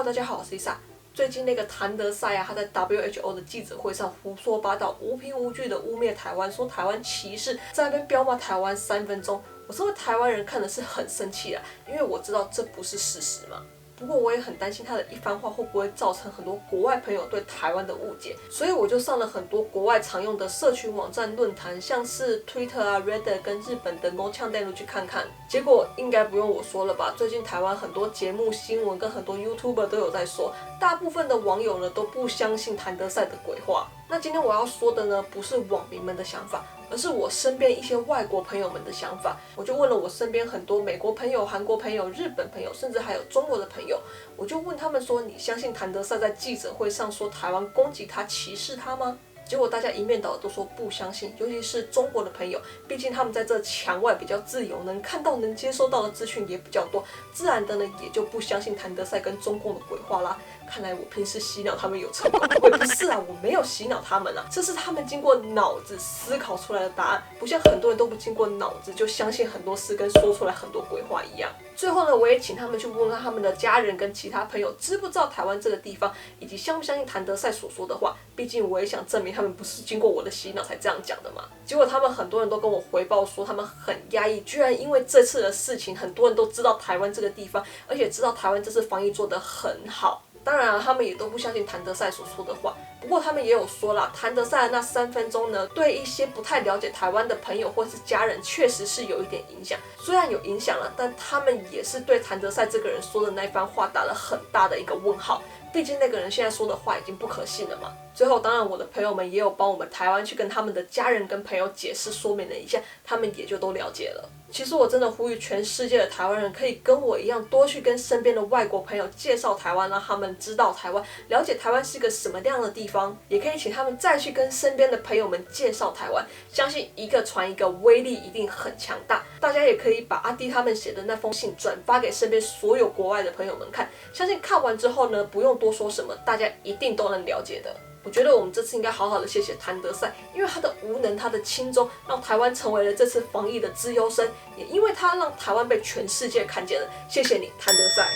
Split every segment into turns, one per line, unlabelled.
大家好，我是 Lisa。最近那个谭德赛啊，他在 WHO 的记者会上胡说八道、无凭无据的污蔑台湾，说台湾歧视，在那边彪骂台湾3分钟。我身为台湾人看的是很生气啦，因为我知道这不是事实嘛。不过我也很担心他的一番话会不会造成很多国外朋友对台湾的误解，所以我就上了很多国外常用的社群网站论坛，像是 Twitter 啊、Reddit 跟日本的 No 呛带路去看看。结果应该不用我说了吧？最近台湾很多节目新闻跟很多 YouTuber 都有在说，大部分的网友呢都不相信谭德赛的鬼话。那今天我要说的呢，不是网民们的想法，而是我身边一些外国朋友们的想法。我就问了我身边很多美国朋友、韩国朋友、日本朋友，甚至还有中国的朋友，我就问他们说：你相信谭德赛在记者会上说台湾攻击他、歧视他吗？结果大家一面倒的都说不相信，尤其是中国的朋友，毕竟他们在这墙外比较自由，能看到、能接收到的资讯也比较多，自然的呢也就不相信谭德赛跟中共的鬼话啦。看来我平时洗脑他们有成功，我不是啊，我没有洗脑他们啊，这是他们经过脑子思考出来的答案，不像很多人都不经过脑子就相信很多事跟说出来很多鬼话一样。最后呢，我也请他们去问问他们的家人跟其他朋友知不知道台湾这个地方，以及相不相信谭德赛所说的话。毕竟我也想证明他们不是经过我的洗脑才这样讲的嘛。结果他们很多人都跟我回报说，他们很压抑，居然因为这次的事情，很多人都知道台湾这个地方，而且知道台湾这次防疫做得很好。当然啊，他们也都不相信谭德赛所说的话。不过他们也有说啦，谭德赛的那3分钟呢，对一些不太了解台湾的朋友或是家人，确实是有一点影响。虽然有影响了，但他们也是对谭德赛这个人说的那番话打了很大的一个问号。毕竟那个人现在说的话已经不可信了嘛。最后，当然我的朋友们也有帮我们台湾去跟他们的家人跟朋友解释说明了一下，他们也就都了解了。其实我真的呼吁全世界的台湾人可以跟我一样，多去跟身边的外国朋友介绍台湾，让他们知道台湾，了解台湾是个什么样的地方。也可以请他们再去跟身边的朋友们介绍台湾，相信一个传一个，威力一定很强大。大家也可以把阿弟他们写的那封信转发给身边所有国外的朋友们看，相信看完之后呢，不用多说什么，大家一定都能了解的。我觉得我们这次应该好好的谢谢谭德赛，因为他的无能、他的轻中，让台湾成为了这次防疫的资优生，也因为他让台湾被全世界看见了。谢谢你，谭德赛。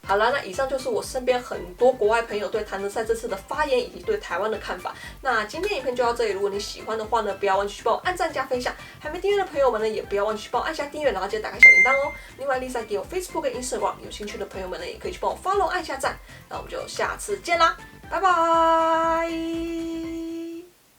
好啦，那以上就是我身边很多国外朋友对谭德赛这次的发言以及对台湾的看法。那今天影片就到这里，如果你喜欢的话呢，不要忘记去帮我按赞加分享。还没订阅的朋友们呢，也不要忘记去帮我按下订阅，然后记得打开小铃铛哦。另外 Lisa 给我 Facebook 跟 Instagram， 有兴趣的朋友们呢，也可以去帮我 follow 按下赞。那我们就下次见啦，拜拜。